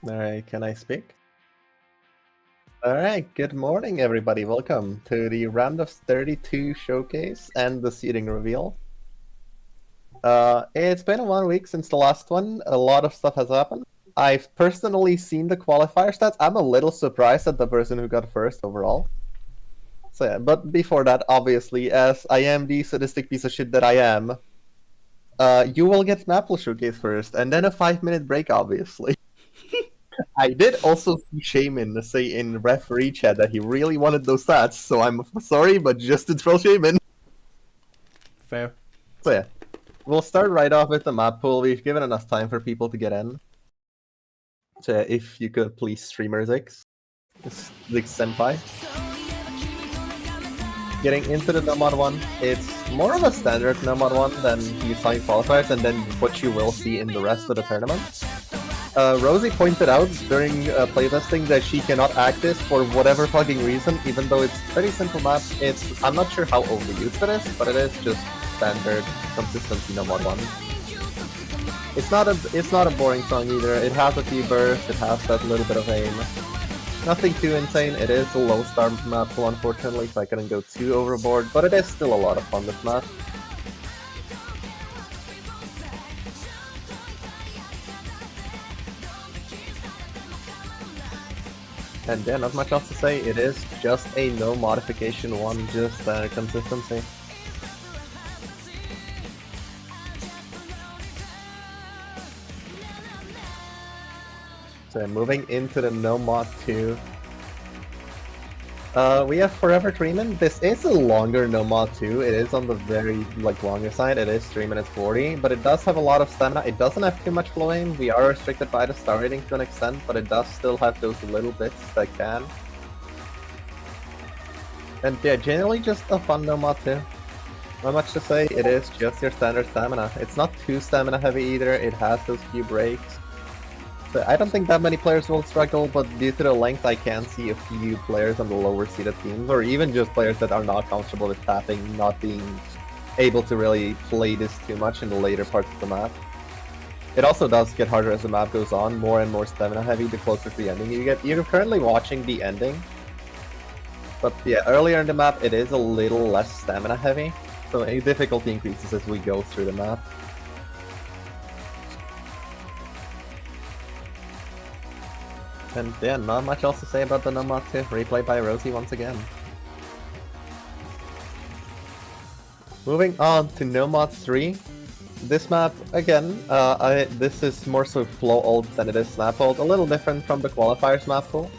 Alright, can I speak? Alright, good morning everybody. Welcome to the round of 32 showcase and the seating reveal. It's been 1 week since the last one. A lot of stuff has happened. I've personally seen the qualifier stats. I'm a little surprised at the person who got first overall. So yeah, but before that, obviously, as I am the sadistic piece of shit that I am, you will get Mappool showcase first, and then a 5-minute break, obviously. I did also see Shaman say in referee chat that he really wanted those stats, so I'm sorry, but just to troll Shaman. Fair. So yeah, we'll start right off with the map pool. We've given enough time for people to get in. So yeah, if you could please streamer Zix. Zix Senpai. Getting into the Nomad one, it's more of a standard Nomad one than you saw in qualifiers and then what you will see in the rest of the tournament. Rosie pointed out during playtesting that she cannot act this for whatever fucking reason, even though it's a pretty simple map. I'm not sure how overused it is, but it is just standard consistency Nomad one. It's not a boring song either. It has a few bursts, it has that little bit of aim. Nothing too insane. It is a low star map, unfortunately, so I couldn't go too overboard, but it is still a lot of fun, this map. And yeah, not much else to say. It is just a no modification one, just standard consistency. So moving into the no mod 2. We have Forever Dreamin'. This is a longer no mod 2. It is on the very longer side. It is 3 minutes 40, but it does have a lot of stamina. It doesn't have too much flow aim. We are restricted by the star rating to an extent, but it does still have those little bits that can. And yeah, generally just a fun no mod too. Not much to say, it is just your standard stamina. It's not too stamina heavy either, it has those few breaks. So I don't think that many players will struggle, but due to the length I can see a few players on the lower seeded teams, or even just players that are not comfortable with tapping, not being able to really play this too much in the later parts of the map. It also does get harder as the map goes on, more and more stamina heavy the closer to the ending you get. You're currently watching the ending, but yeah, earlier in the map it is a little less stamina heavy, so difficulty increases as we go through the map. And yeah, not much else to say about the Nomad 2, replayed by Rosie once again. Moving on to Nomad 3. This map, again, this is more so flow ult than it is snap ult, a little different from the qualifiers Mappool.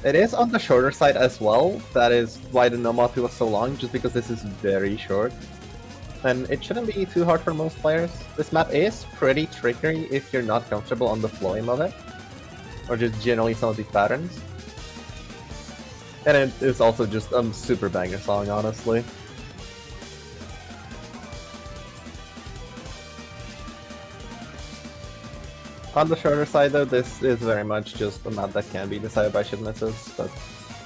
It is on the shorter side as well, that is why the Nomad 2 was so long, just because this is very short. And it shouldn't be too hard for most players. This map is pretty tricky if you're not comfortable on the flowing of it, or just generally some of these patterns. And it is also just a super banger song, honestly. On the shorter side though, this is very much just a map that can be decided by shit misses, but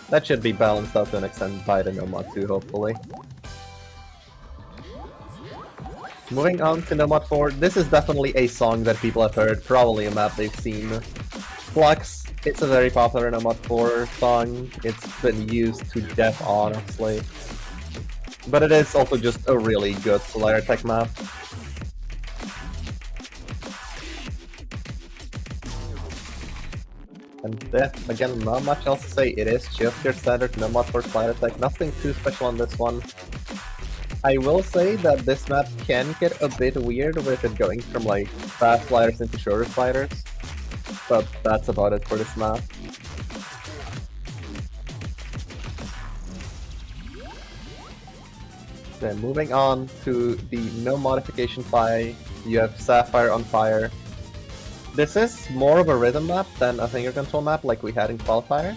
that should be balanced out to an extent by the Nomad 2, hopefully. Moving on to Nomad 4, this is definitely a song that people have heard, probably a map they've seen. Flux, it's a very popular Nomad 4 song, it's been used to death, honestly. But it is also just a really good Slayer tech map. And yeah, again, not much else to say, it is just your standard Nomad 4 Slayer tech, nothing too special on this one. I will say that this map can get a bit weird with it going from like fast sliders into shorter sliders, but that's about it for this map. Then moving on to the no modification fly, you have Sapphire on fire. This is more of a rhythm map than a finger control map like we had in qualifiers.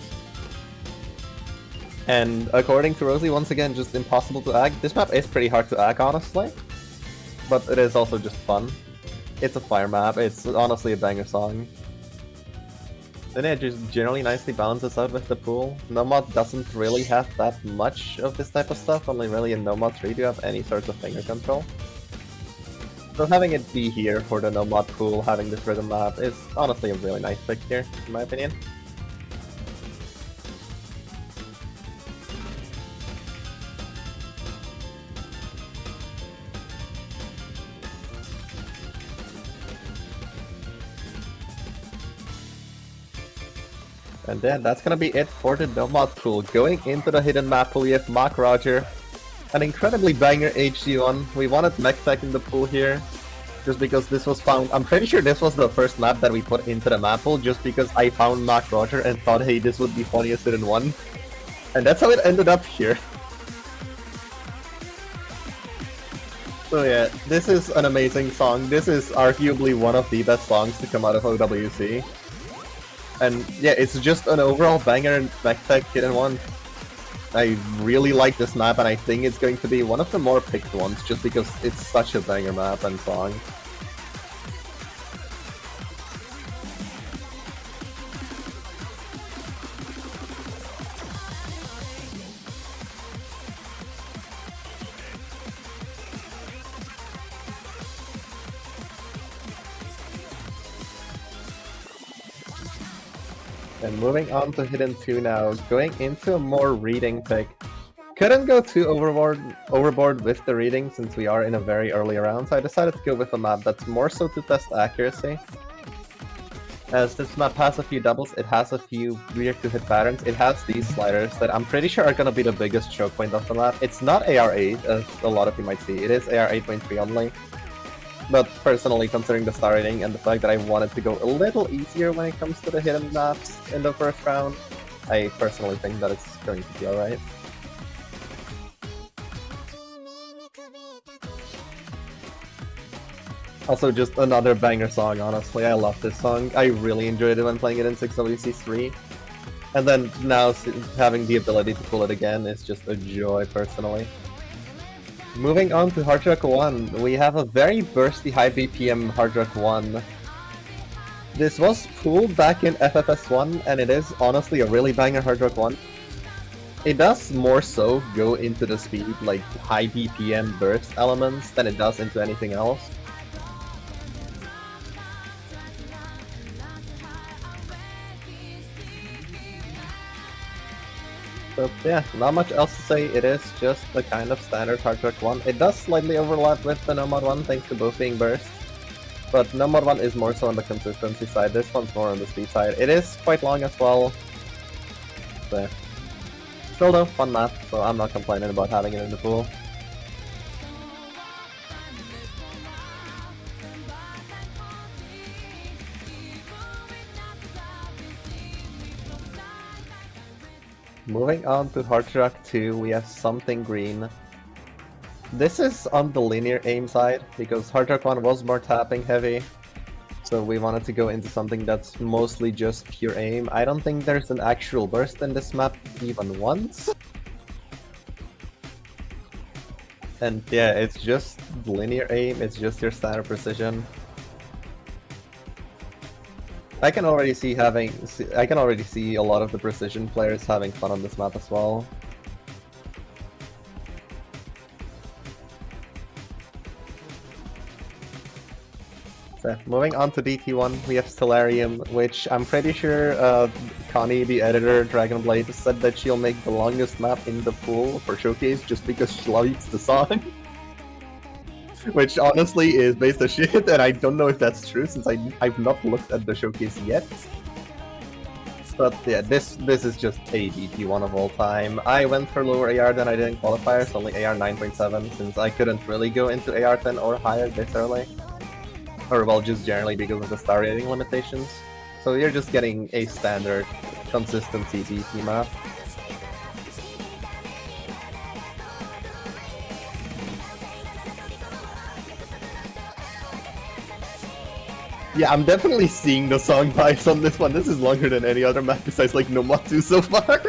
And according to Rosie, once again, just impossible to ag. This map is pretty hard to ag, honestly, but it is also just fun. It's a fire map, it's honestly a banger song. Then it just generally nicely balances out with the pool. Nomad doesn't really have that much of this type of stuff, only really in Nomad 3 do you have any sort of finger control. So having it be here for the Nomad pool, having this rhythm map, is honestly a really nice pick here, in my opinion. And then that's gonna be it for the Nomad pool. Going into the hidden map pool, we have Mark Roger, an incredibly banger HG1. We wanted Mech Tech in the pool here, just because this was found. I'm pretty sure this was the first map that we put into the map pool, just because I found Mark Roger and thought, hey, this would be funniest hidden one. And that's how it ended up here. So yeah, this is an amazing song. This is arguably one of the best songs to come out of OWC. And yeah, it's just an overall banger and Mech Tech hidden one. I really like this map, and I think it's going to be one of the more picked ones, just because it's such a banger map and song. And moving on to Hidden 2 now, going into a more reading pick. Couldn't go too overboard with the reading since we are in a very early round, so I decided to go with a map that's more so to test accuracy. As this map has a few doubles, it has a few weird to hit patterns, it has these sliders that I'm pretty sure are gonna be the biggest choke point of the map. It's not AR8 as a lot of you might see, it is AR 8.3 only. But personally, considering the star rating and the fact that I wanted to go a little easier when it comes to the hidden maps in the first round, I personally think that it's going to be alright. Also, just another banger song, honestly. I love this song. I really enjoyed it when playing it in 6WC3. And then now having the ability to pull it again is just a joy, personally. Moving on to Hard Rock 1, we have a very bursty high BPM Hard Rock 1. This was pulled back in FFS1, and it is honestly a really banger Hard Rock 1. It does more so go into the speed, like high BPM burst elements, than it does into anything else. So yeah, not much else to say, it is just the kind of standard Hard Rock 1. It does slightly overlap with the Nomad 1 thanks to both being bursts. But Nomad 1 is more so on the consistency side, this one's more on the speed side. It is quite long as well. So, still though, fun map, so I'm not complaining about having it in the pool. Moving on to Hard Rock 2, we have Something Green. This is on the linear aim side, because Hard Rock 1 was more tapping heavy. So we wanted to go into something that's mostly just pure aim. I don't think there's an actual burst in this map even once. And yeah, it's just linear aim, it's just your standard precision. I can already see a lot of the precision players having fun on this map as well. So, moving on to DT1, we have Stellarium, which I'm pretty sure Connie, the editor, Dragonblade, said that she'll make the longest map in the pool for Showcase just because she likes the song. Which honestly is based on shit, and I don't know if that's true since I've not looked at the Showcase yet. But yeah, this is just a DT1 of all time. I went for lower AR than I did in qualifiers, only AR 9.7, since I couldn't really go into AR 10 or higher this early. Or well, just generally because of the star rating limitations. So you're just getting a standard consistency DT map. Yeah, I'm definitely seeing the song pipes on this one. This is longer than any other map besides like Nomad so far.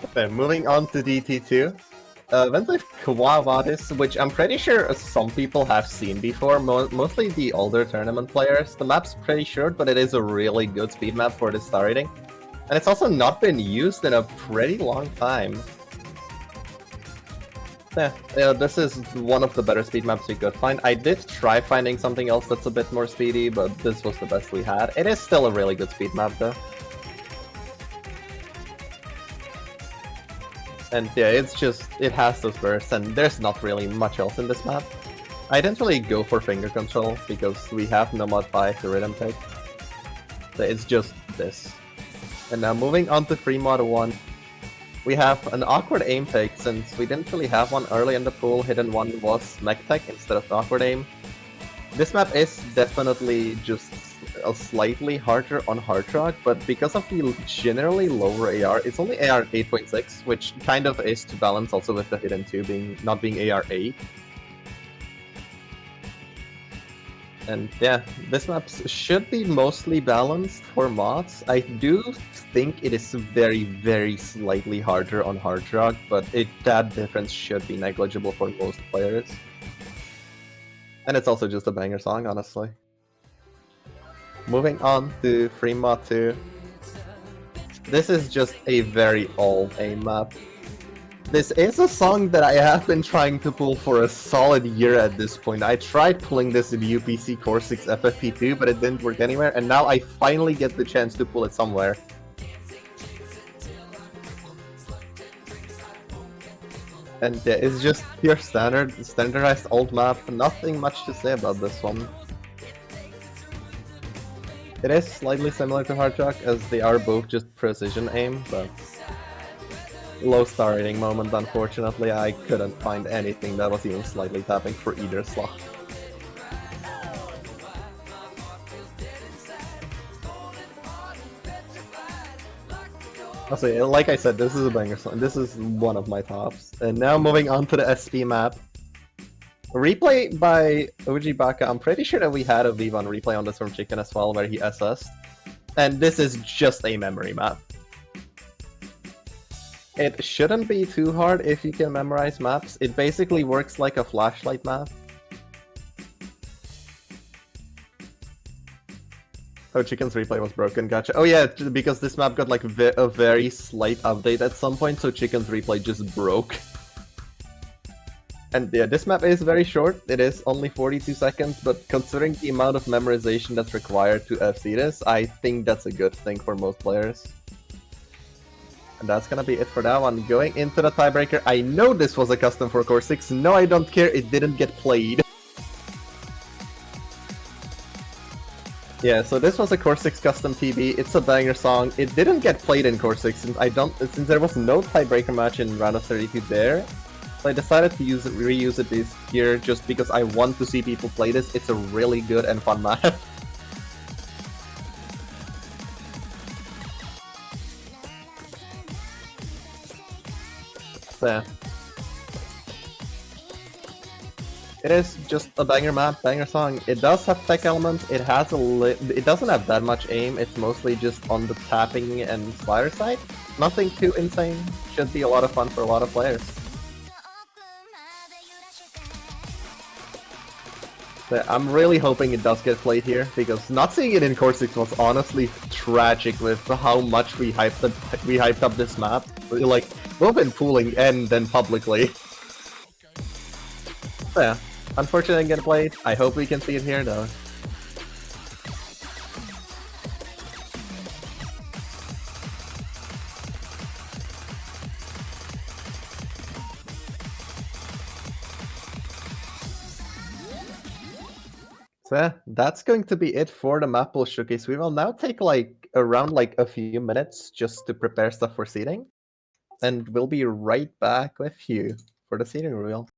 Okay, moving on to DT2. Went with Quo Vadis, which I'm pretty sure some people have seen before, mostly the older tournament players. The map's pretty short, but it is a really good speed map for this star rating. And it's also not been used in a pretty long time. Yeah, this is one of the better speed maps we could find. I did try finding something else that's a bit more speedy, but this was the best we had. It is still a really good speed map though. And yeah, it's just, it has those bursts, and there's not really much else in this map. I didn't really go for finger control, because we have Nomad 5 to rhythm pick. So it's just this. And now moving on to Free Mod 1. We have an awkward aim pick, since we didn't really have one early in the pool. Hidden one was Mech Tech instead of awkward aim. This map is definitely just a slightly harder on Hard Rock, but because of the generally lower AR, it's only AR 8.6, which kind of is to balance also with the Hidden 2 not being AR 8. And yeah, this map should be mostly balanced for mods. I do think it is very, very slightly harder on Hard Rock, but that difference should be negligible for most players. And it's also just a banger song, honestly. Moving on to Free Mod 2. This is just a very all-aim map. This is a song that I have been trying to pull for a solid year at this point. I tried pulling this in UPC Core 6 FFP2, but it didn't work anywhere, and now I finally get the chance to pull it somewhere. And yeah, it's just pure standardized old map, nothing much to say about this one. It is slightly similar to Hard Rock, as they are both just precision aim, but low star rating moment, unfortunately. I couldn't find anything that was even slightly tapping for either slot. Also, like I said, this is a banger song. This is one of my tops. And now moving on to the SP map. Replay by OG Baka. I'm pretty sure that we had a V1 replay on this from Chicken as well, where he SS'd. And this is just a memory map. It shouldn't be too hard if you can memorize maps. It basically works like a flashlight map. Oh, Chicken's replay was broken, gotcha. Oh yeah, because this map got like a very slight update at some point, so Chicken's replay just broke. And yeah, this map is very short. It is only 42 seconds, but considering the amount of memorization that's required to FC this, I think that's a good thing for most players. And that's gonna be it for that one. Going into the tiebreaker, I know this was a custom for Core 6. No, I don't care, it didn't get played. Yeah, so this was a Core 6 custom TB. It's a banger song. It didn't get played in Core 6 since there was no tiebreaker match in round of 32 there. So I decided to reuse it this year just because I want to see people play this. It's a really good and fun map. So yeah. It is just a banger map, banger song. It does have tech elements. It has it doesn't have that much aim. It's mostly just on the tapping and slider side. Nothing too insane. Should be a lot of fun for a lot of players. But I'm really hoping it does get played here, because not seeing it in Core 6 was honestly tragic with how much we hyped up this map. Like, both in pooling and then publicly. So yeah, unfortunately it didn't get played. I hope we can see it here though. So yeah, that's going to be it for the Mappool showcase. We will now take around a few minutes just to prepare stuff for seeding. And we'll be right back with you for the seeding reveal.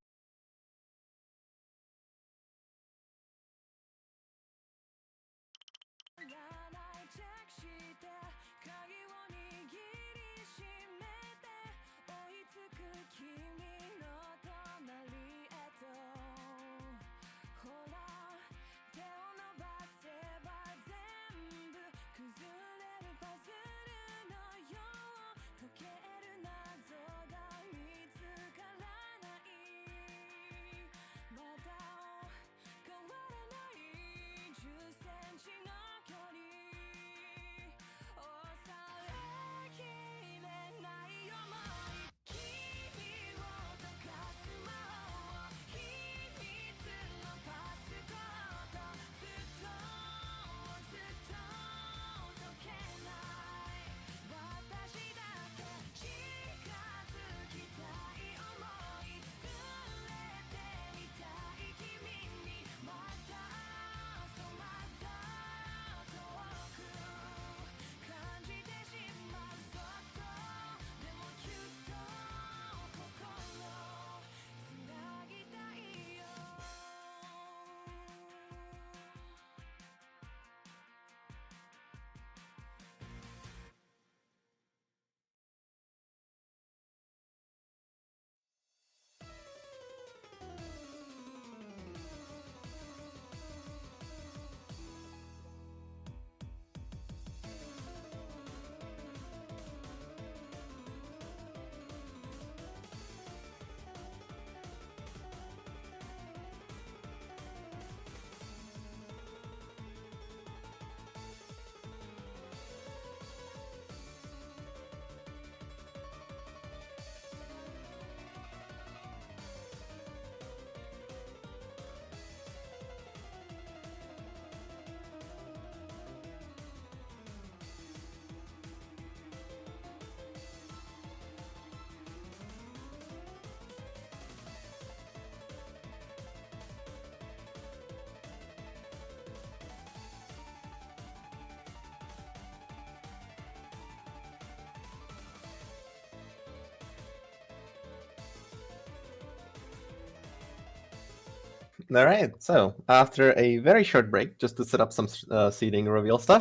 Alright, so after a very short break, just to set up some seeding reveal stuff,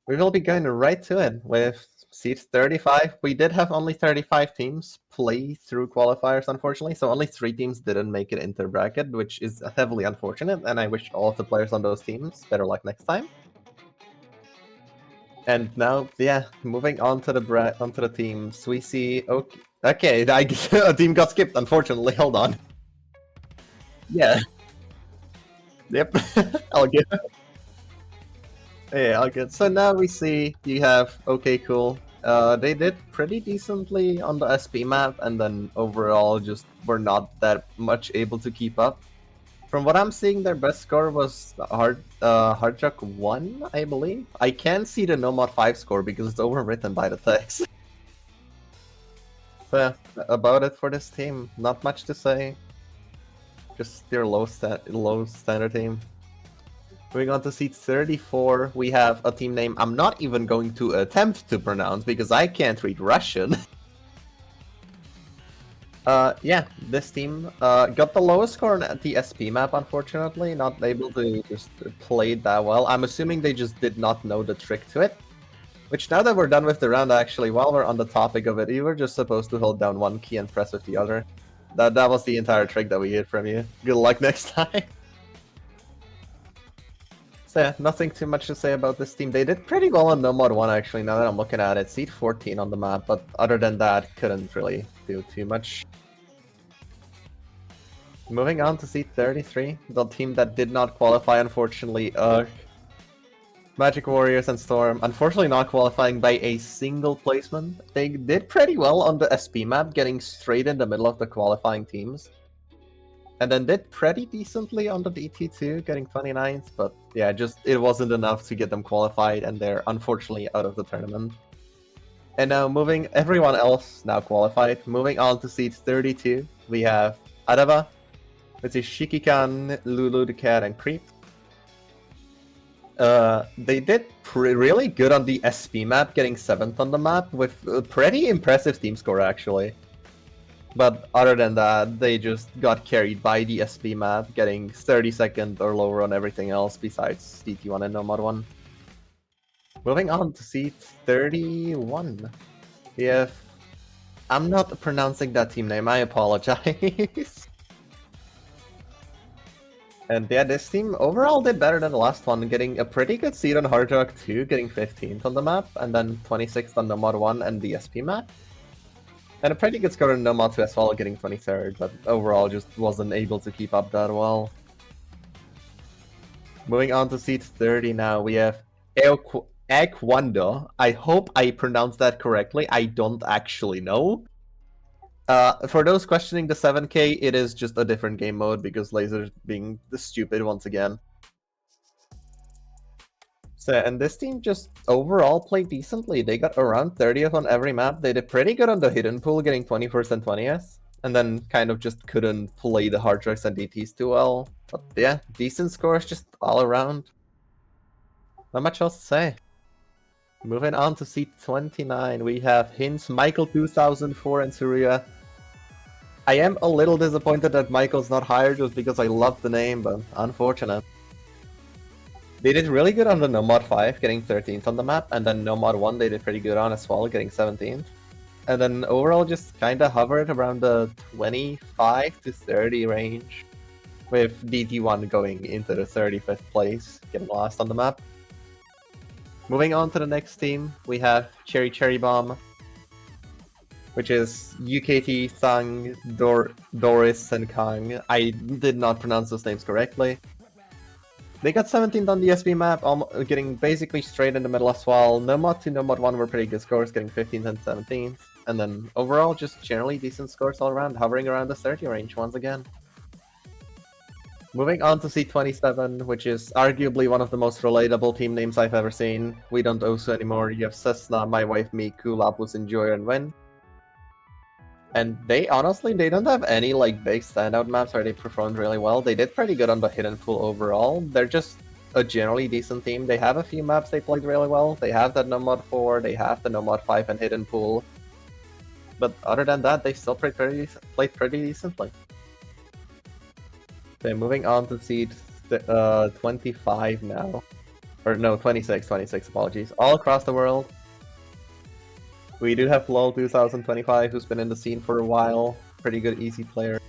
we will be going right to it with seeds 35. We did have only 35 teams play through qualifiers, unfortunately, so only 3 teams didn't make it into the bracket, which is heavily unfortunate, and I wish all of the players on those teams better luck next time. And now, yeah, moving on to the teams, we see okay, a team got skipped. Unfortunately, hold on. Yeah. Yep. All good. Yeah, all good. So now we see you have okay, cool. They did pretty decently on the SP map, and then overall just were not that much able to keep up. From what I'm seeing, their best score was Hardjuck 1, I believe. I can't see the Nomad 5 score because it's overwritten by the text. So yeah, about it for this team. Not much to say. Just their low standard team. Moving on to seat 34, we have a team name I'm not even going to attempt to pronounce because I can't read Russian. Yeah, this team got the lowest score on the SP map, unfortunately. Not able to just play that well. I'm assuming they just did not know the trick to it. Which, now that we're done with the round, actually, while we're on the topic of it, you were just supposed to hold down one key and press with the other. That was the entire trick that we heard from you. Good luck next time. So yeah, nothing too much to say about this team. They did pretty well on No Mod 1, actually, now that I'm looking at it. Seat 14 on the map, but other than that, couldn't really do too much. Moving on to seat 33, the team that did not qualify, unfortunately. Magic Warriors and Storm, unfortunately not qualifying by a single placement. They did pretty well on the SP map, getting straight in the middle of the qualifying teams. And then did pretty decently on the DT2, getting 29th, but yeah, just it wasn't enough to get them qualified, and they're unfortunately out of the tournament. And now everyone else now qualified. Moving on to seat 32, we have Arava, which is Shikikan, Lulu the Cat, and Creep. They did really good on the SP map, getting 7th on the map with a pretty impressive team score, actually. But other than that, they just got carried by the SP map, getting 32nd or lower on everything else besides DT1 and Nomad 1. Moving on to seat 31. We have... I'm not pronouncing that team name, I apologize. And yeah, this team overall did better than the last one, getting a pretty good seed on Hard Rock 2, getting 15th on the map, and then 26th on Nomad 1 and the SP map. And a pretty good score on Nomad 2 as well, getting 23rd, but overall just wasn't able to keep up that well. Moving on to seat 30 now, we have Ekwando. I hope I pronounced that correctly, I don't actually know. For those questioning the 7K, it is just a different game mode because Laser's being stupid once again. So, and this team just overall played decently. They got around 30th on every map. They did pretty good on the hidden pool, getting 21st and 20th. And then kind of just couldn't play the hard tracks and DTs too well. But yeah, decent scores just all around. Not much else to say. Moving on to seat 29, we have Hints, Michael 2004, and Surya. I am a little disappointed that Michael's not higher just because I love the name, but unfortunate. They did really good on the Nomad 5, getting 13th on the map, and then Nomad 1 they did pretty good on as well, getting 17th. And then overall just kinda hovered around the 25 to 30 range, with DT1 going into the 35th place, getting last on the map. Moving on to the next team, we have Cherry Bomb, which is UKT, Thang, Doris, and Kang. I did not pronounce those names correctly. They got 17th on the SB map, getting basically straight in the middle as well. Nomad 2, Nomad 1 were pretty good scores, getting 15th and 17th. And then overall, just generally decent scores all around, hovering around the 30 range once again. Moving on to C27, which is arguably one of the most relatable team names I've ever seen. We don't Osu anymore. You have Cessna, My Wife, Miku, Lapus, Enjoyer, and Wen. And they honestly, they don't have any like big standout maps where they performed really well. They did pretty good on the hidden pool overall. They're just a generally decent team. They have a few maps they played really well. They have that Nomad 4, they have the Nomad 5 and hidden pool. But other than that, they still played pretty decently. Okay, moving on to seed 25 now. Or no, 26, apologies. All across the world. We do have LOL 2025, who's been in the scene for a while. Pretty good easy player.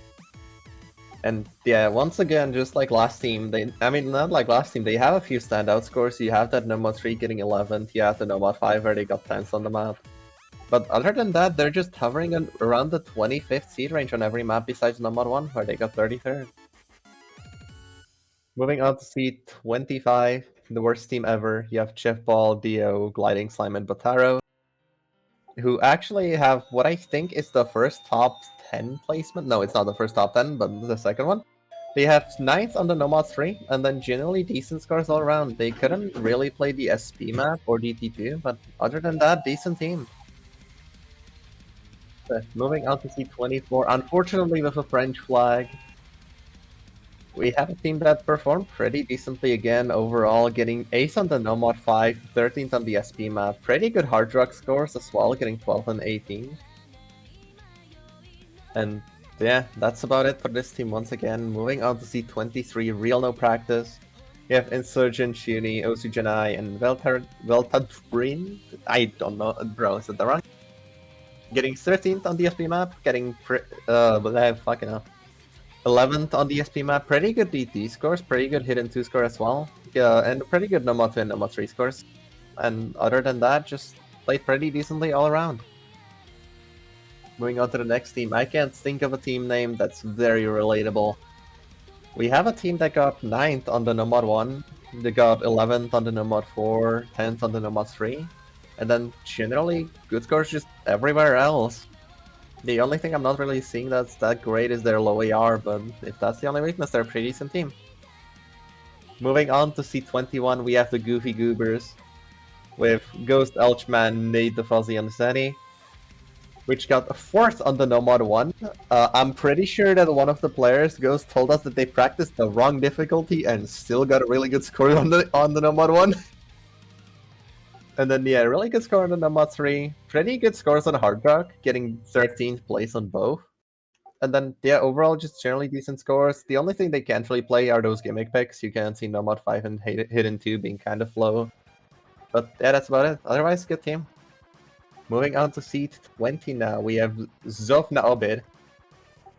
And yeah, once again, just like last team, I mean, not like last team, they have a few standout scores. You have that Nomad 3 getting 11th, you have the Nomad 5 where they got 10th on the map. But other than that, they're just hovering around the 25th seed range on every map besides Nomad 1, where they got 33rd. Moving on to seed 25, the worst team ever. You have Jeff Ball, Dio, Gliding Slime, and Botaro, who actually have what I think is the first top 10 placement. No, it's not the first top 10, but the second one. They have 9th on the Nomad 3, and then generally decent scores all around. They couldn't really play the SP map or DT2, but other than that, decent team. But moving on to C24, unfortunately with a French flag, we have a team that performed pretty decently again overall, getting ace on the Nomad 5, 13th on the SP map. Pretty good hard rock scores as well, getting 12 and 18. And yeah, that's about it for this team once again. Moving on to C23, real no practice. You have Insurgent, Shuni, Osujanai, and Veltadbrin. I don't know, bro, is that the wrong? Getting 13th on the SP map, getting fucking hell. 11th on the SP map, pretty good DT scores, pretty good hidden 2 score as well, and pretty good Nomad 2 and Nomad 3 scores. And other than that, just played pretty decently all around. Moving on to the next team, I can't think of a team name that's very relatable. We have a team that got 9th on the Nomad 1, they got 11th on the Nomad 4, 10th on the Nomad 3, and then generally good scores just everywhere else. The only thing I'm not really seeing that's that great is their low AR, but if that's the only weakness, they're a pretty decent team. Moving on to C21, we have the Goofy Goobers, with Ghost, Elchman, Nate the Fuzzy, and Zenny, which got 4th on the Nomad 1. I'm pretty sure that one of the players, Ghost, told us that they practiced the wrong difficulty and still got a really good score on the Nomad 1. And then, yeah, really good score on the Nomad 3. Pretty good scores on Hard Rock, getting 13th place on both. And then, yeah, overall, just generally decent scores. The only thing they can't really play are those gimmick picks. You can see Nomad 5 and Hidden 2 being kind of low. But yeah, that's about it. Otherwise, good team. Moving on to seat 20 now, we have Zofna Obid,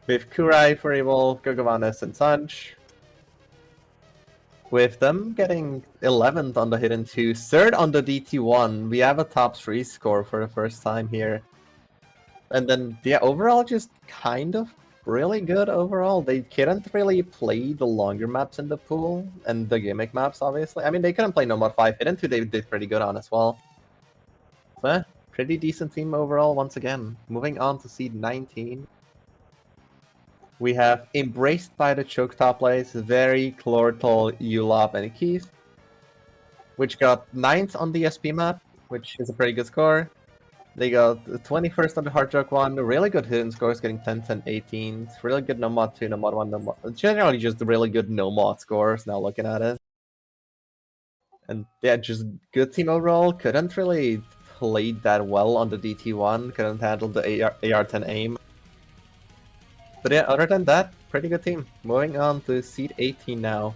with Kurai, Furrywolf, Gogovanes, and Sanch. With them getting 11th on the Hidden 2, 3rd on the DT1, we have a top 3 score for the first time here. And then, yeah, overall just kind of really good overall. They couldn't really play the longer maps in the pool, and the gimmick maps, obviously. I mean, they couldn't play Nomad 5, Hidden 2 they did pretty good on as well. So, pretty decent team overall once again. Moving on to seed 19. We have Embraced by the Choke Top Lays, Very, Chlortol, Ulop, and Keith, which got 9th on the SP map, which is a pretty good score. They got 21st on the Hard Rock 1, really good hidden scores, getting 10th and 18th. Really good Nomad 2, Nomad 1, Nomad... Generally just really good Nomad scores, now looking at it. And yeah, just good team overall. Couldn't really play that well on the DT1, couldn't handle the AR-10 aim. But yeah, other than that, pretty good team. Moving on to seed 18 now.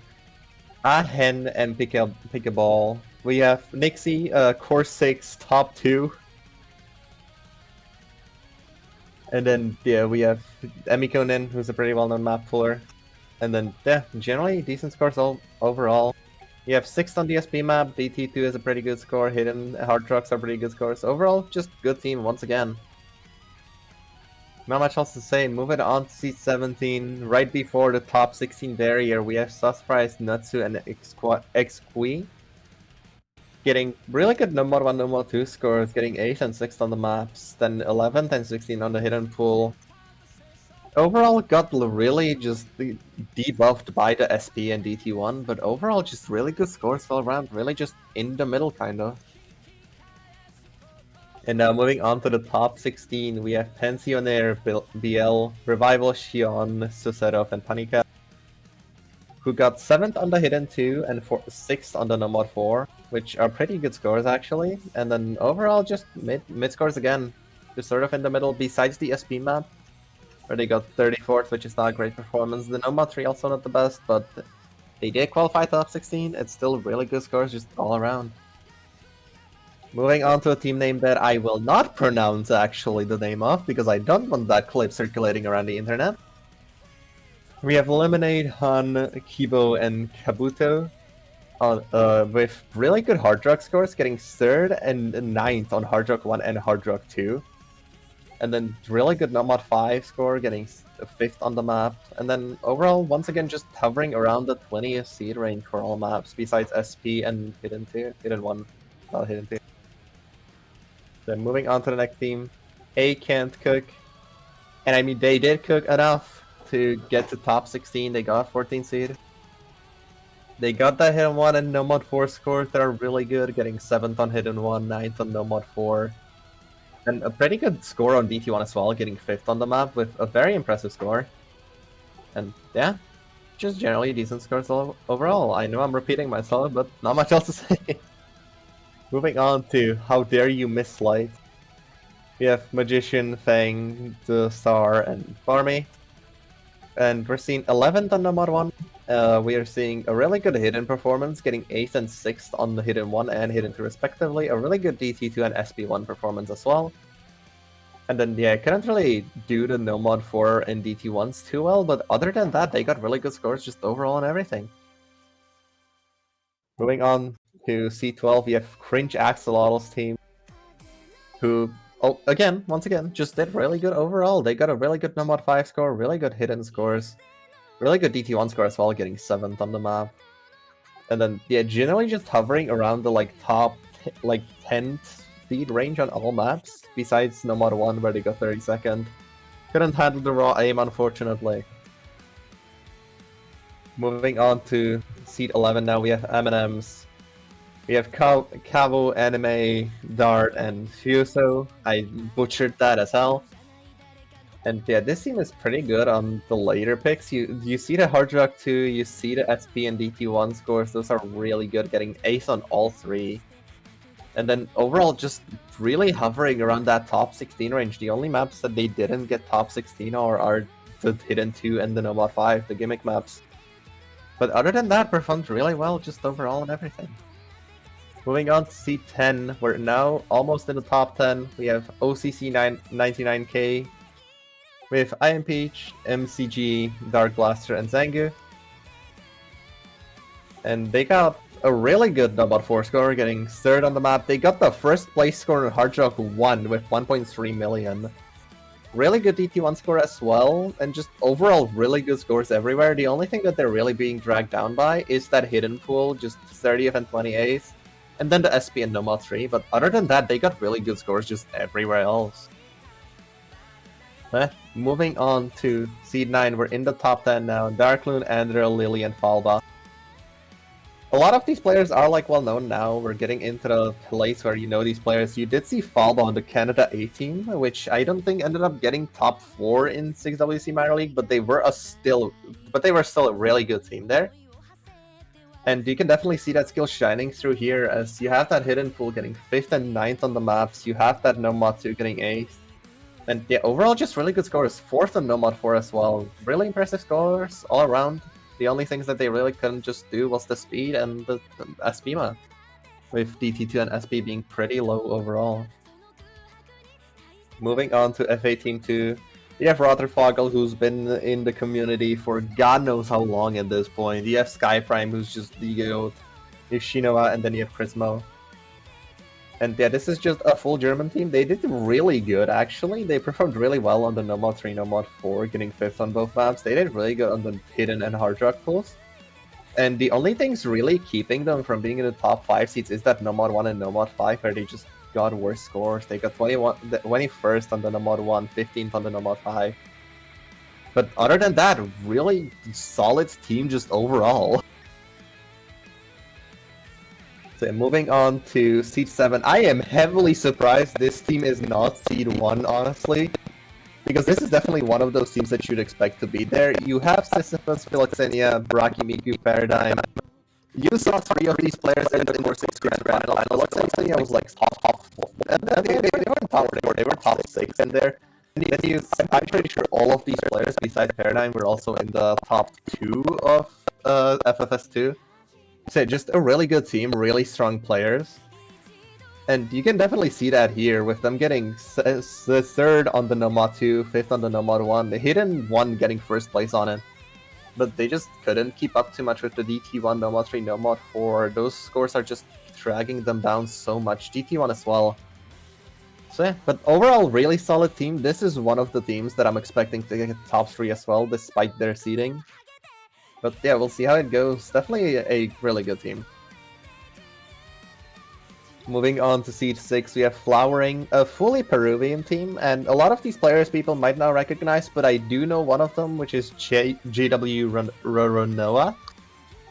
Ahen and Pick a Ball. We have Nixie, Core 6, Top 2. And then, yeah, we have Emikonen, who's a pretty well-known map puller. And then, yeah, generally decent scores overall. You have 6th on the SP map, DT2 is a pretty good score, Hidden Hard Trucks are pretty good scores. Overall, just good team once again. Not much else to say. Moving on to seat 17, right before the top 16 barrier, we have Susprice, Natsu, and Xqui. Getting really good Nomad 1, Nomad 2 scores, getting 8th and 6th on the maps, then 11th and 16th on the hidden pool. Overall, got really just debuffed by the SP and DT1, but overall, just really good scores all around, really just in the middle, kind of. And now moving on to the top 16, we have Pensionaire, BL, Revival, Shion, Suserov, and Panika, who got 7th on the Hidden 2 and 6th on the Nomad 4, which are pretty good scores actually. And then overall, just mid scores again, just sort of in the middle, besides the SP map, where they got 34th, which is not a great performance. The Nomad 3 also not the best, but they did qualify top 16. It's still really good scores just all around. Moving on to a team name that I will not pronounce actually the name of, because I don't want that clip circulating around the internet. We have Lemonade, Han, Kibo, and Kabuto with really good Hard Rock scores, getting 3rd and 9th on Hard Rock 1 and Hard Rock 2. And then really good Nomad 5 score, getting 5th on the map. And then overall, once again, just hovering around the 20th seed range for all maps, besides SP and Hidden 2. Hidden 1, not Hidden 2. Then moving on to the next team, A can't cook. And I mean, they did cook enough to get to top 16. They got 14 seed. They got that Hidden 1 and Nomad 4 scores that are really good, getting 7th on Hidden 1, 9th on Nomad 4. And a pretty good score on DT1 as well, getting 5th on the map with a very impressive score. And yeah, just generally decent scores overall. I know I'm repeating myself, but not much else to say. Moving on to How Dare You Miss Light. We have Magician, Fang, the Star, and Barmy. And we're seeing 11th on the Mod 1. We are seeing a really good Hidden performance, getting 8th and 6th on the Hidden 1 and Hidden 2 respectively. A really good DT2 and SP1 performance as well. And then, yeah, I couldn't really do the No Mod 4 and DT1s too well, but other than that, they got really good scores just overall on everything. Moving on to C12, we have Cringe Axolotl's team, who, once again, just did really good overall. They got a really good No Mod 5 score, really good Hidden scores, really good DT1 score as well, getting 7th on the map. And then, yeah, generally just hovering around the, top, 10th seed range on all maps, besides No Mod 1, where they got 32nd. Couldn't handle the raw aim, unfortunately. Moving on to seed 11 now, we have M&M's. We have Cavo, Anime, Dart, and Fuso. I butchered that as hell. And yeah, this team is pretty good on the later picks. You see the Hard Rock 2, you see the SP and DT1 scores. Those are really good, getting 8th on all 3. And then overall, just really hovering around that top 16 range. The only maps that they didn't get top 16 are the Hidden 2 and the Nomad 5, the gimmick maps. But other than that, performed really well just overall and everything. Moving on to C10, we're now almost in the top 10. We have OCC 99K, we have Iron Peach, MCG, Dark Blaster, and Zangu. And they got a really good Nomad 4 score, getting 3rd on the map. They got the first place score in Hard Rock 1 with 1.3 million. Really good DT1 score as well, and just overall really good scores everywhere. The only thing that they're really being dragged down by is that Hidden pool, just 30th and 28th, and then the SP and Nomad 3, but other than that, they got really good scores just everywhere else. Moving on to Seed 9, we're in the top 10 now. Darkloon, Andra, Lily, and Falba. A lot of these players are well known now. We're getting into the place where you know these players. You did see Falba on the Canada A team, which I don't think ended up getting top 4 in 6WC Minor League, but they were still a really good team there. And you can definitely see that skill shining through here, as you have that Hidden pool getting 5th and 9th on the maps. You have that Nomad 2 getting 8th. And yeah, overall just really good scores. 4th on Nomad 4 as well. Really impressive scores all around. The only things that they really couldn't just do was the speed and the SP map, with DT2 and SP being pretty low overall. Moving on to F18 2, you have Rotterfogel, who's been in the community for God knows how long at this point. You have Sky Prime, who's just the GOAT. You have Shinoa, and then you have Chrismo. And yeah, this is just a full German team. They did really good, actually. They performed really well on the Nomad 3, Nomad 4, getting 5th on both maps. They did really good on the Hidden and Hard Rock pools. And the only things really keeping them from being in the top 5 seats is that Nomad 1 and Nomad 5, where they just got worse scores. They got 21st on the Nomad 1, 15th on the Nomad 5. But other than that, really solid team just overall. So moving on to Seed 7, I am heavily surprised this team is not Seed 1, honestly. Because this is definitely one of those teams that you'd expect to be there. You have Sisyphus, Philoxenia, Braki, Miku, Paradigm. You saw 3 of these players in the 4-6 grand final. Philoxenia was top 4. And they weren't top 4, they were top 6 in there. And then I'm pretty sure all of these players besides Paradigm were also in the top 2 of FFS2. So just a really good team, really strong players. And you can definitely see that here, with them getting 3rd on the Nomad 2, 5th on the Nomad 1, the Hidden 1 getting 1st place on it. but they just couldn't keep up too much with the DT1, Nomad 3, Nomad 4. Those scores are just dragging them down so much. DT1 as well. So yeah, but overall, really solid team. This is one of the teams that I'm expecting to get top 3 as well, despite their seeding. But yeah, we'll see how it goes. Definitely a really good team. Moving on to Seed 6, we have Flowering, a fully Peruvian team, and a lot of these players people might not recognize, but I do know one of them, which is JW Roronoa,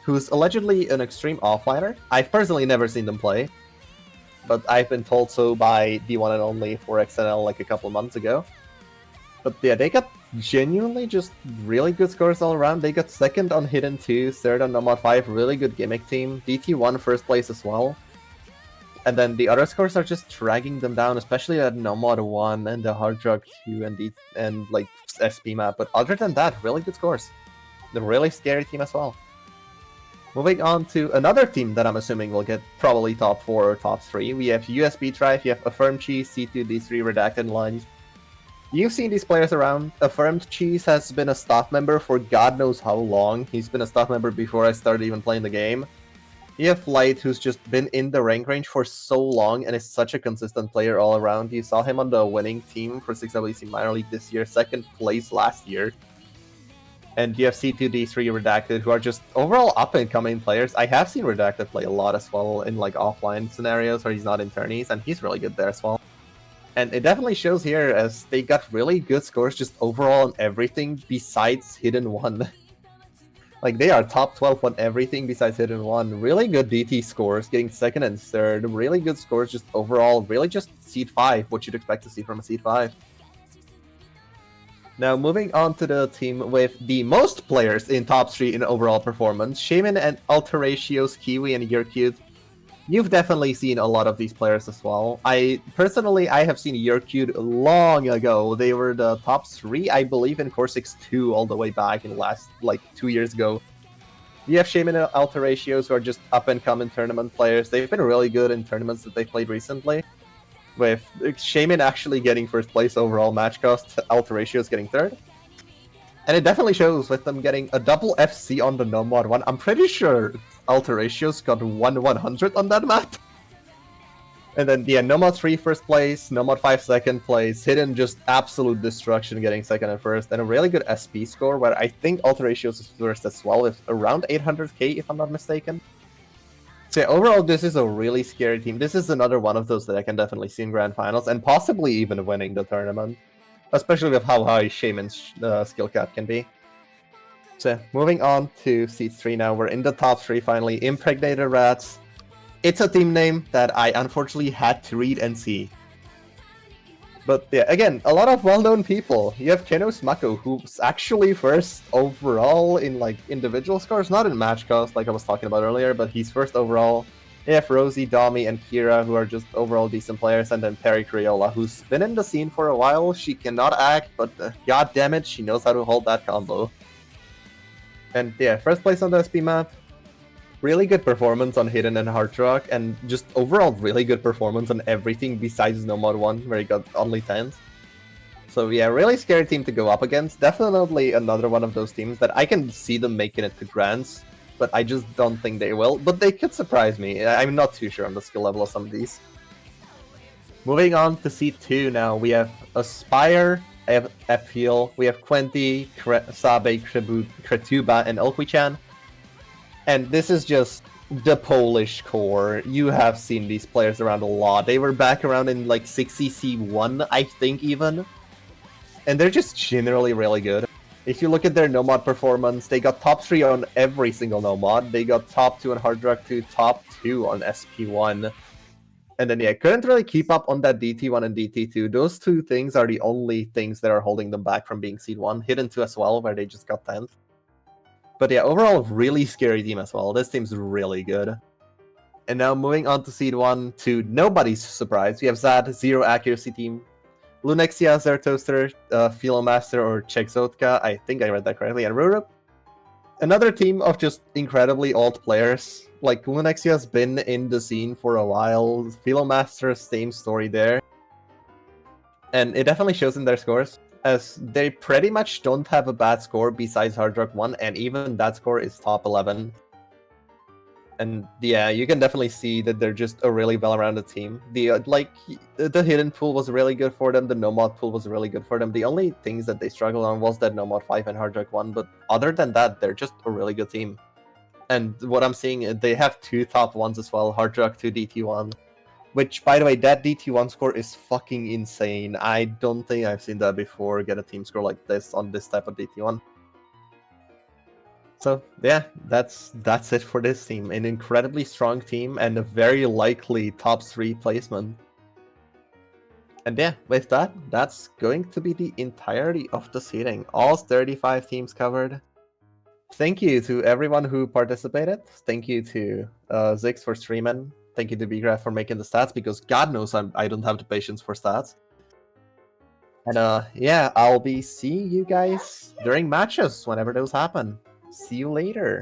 who's allegedly an extreme offliner. I've personally never seen them play, but I've been told so by the one and only 4XNL like a couple months ago. But yeah, they got genuinely just really good scores all around. They got second on Hidden 2, third on Nomad 5, really good gimmick team. DT1 first place as well. And then the other scores are just dragging them down, especially at Nomad 1 and the Hard Drug 2 and like SP map. But other than that, really good scores. The really scary team as well. Moving on to another team that I'm assuming will get probably top 4 or top 3. We have USB Drive, you have Affirmed Cheese, C2, D3, Redacted Lines. You've seen these players around. Affirmed Cheese has been a staff member for God knows how long. He's been a staff member before I started even playing the game. You have Light, who's just been in the rank range for so long and is such a consistent player all around. You saw him on the winning team for 6WC Minor League this year, second place last year. And you have C2, D3, Redacted, who are just overall up-and-coming players. I have seen Redacted play a lot as well in like offline scenarios where he's not in tourneys, and he's really good there as well. And it definitely shows here as they got really good scores just overall on everything besides Hidden 1. Like, they are top 12 on everything besides Hidden 1. Really good DT scores, getting second and third. Really good scores just overall. Really just Seed 5, what you'd expect to see from a Seed 5. Now, moving on to the team with the most players in top 3 in overall performance. Shaman and Alteracios, Kiwi, and Yercute. You've definitely seen a lot of these players as well. I have seen Yercute long ago. They were the top 3, I believe, in Core 6-2 all the way back in last, like, 2 years ago. You have Shaman and Alteracios, who are just up-and-coming tournament players. They've been really good in tournaments that they've played recently, with Shaman actually getting first place overall match cost, Alteracios getting third. And it definitely shows with them getting a double FC on the Nomad 1. I'm pretty sure Alteracios got 1/100 on that map. And then, yeah, Nomad 3 first place, Nomad 5 second place, Hidden just absolute destruction getting second and first, and a really good SP score where I think Alteracios is first as well with around 800k if I'm not mistaken. So yeah, overall, this is a really scary team. This is another one of those that I can definitely see in Grand Finals and possibly even winning the tournament. Especially with how high Shaman's skill cap can be. So, moving on to Seed 3 now. We're in the top 3 finally. Impregnated Rats. It's a team name that I unfortunately had to read and see. But yeah, again, a lot of well-known people. You have Kenos Mako, who's actually first overall in like individual scores, not in match cost like I was talking about earlier, but he's first overall. You have Rosie, Domi, and Kira, who are just overall decent players, and then Perry Criolla, who's been in the scene for a while. She cannot act, but god damn it, she knows how to hold that combo. And yeah, first place on the SP map. Really good performance on Hidden and Hard Rock, and just overall really good performance on everything besides Nomad 1, where he got only 10s. So yeah, really scary team to go up against. Definitely another one of those teams that I can see them making it to Grands, but I just don't think they will. But they could surprise me. I'm not too sure on the skill level of some of these. Moving on to Seed 2 now, we have Aspire, Appeal, we have Quenti, Sabe, Kretuba, and Elquichan. And this is just the Polish core. You have seen these players around a lot. They were back around in like 6CC1, I think even. And they're just generally really good. If you look at their Nomad performance, they got top 3 on every single Nomad. They got top 2 on Hard Rock 2, top 2 on SP1. And then yeah, couldn't really keep up on that DT1 and DT2. Those two things are the only things that are holding them back from being Seed 1. Hidden 2 as well, where they just got 10th. But yeah, overall, really scary team as well. This team's really good. And now moving on to Seed 1, to nobody's surprise, we have ZAT, Zero Accuracy Team, Lunexia, Zertoaster, Philomaster, or Czechzotka, I think I read that correctly, and Rurup. Another team of just incredibly old players. Like, Lunexia's been in the scene for a while, Philomaster, same story there. And it definitely shows in their scores. as they pretty much don't have a bad score besides Hard Rock 1, and even that score is top 11. And yeah, you can definitely see that they're just a really well-rounded team. The the hidden pool was really good for them. The no mod pool was really good for them. The only things that they struggled on was that no mod 5 and Hard Rock 1. But other than that, they're just a really good team. And what I'm seeing, they have 2 top 1s as well. Hard Rock 2 DT1. Which, by the way, that DT1 score is fucking insane. I don't think I've seen that before. Get a team score like this on this type of DT1. So yeah, that's it for this team. An incredibly strong team and a very likely top 3 placement. And yeah, with that, that's going to be the entirety of the seeding. All 35 teams covered. Thank you to everyone who participated. Thank you to Zix for streaming. Thank you to Bgraph for making the stats, because God knows I don't have the patience for stats. And yeah, I'll be seeing you guys during matches whenever those happen. See you later.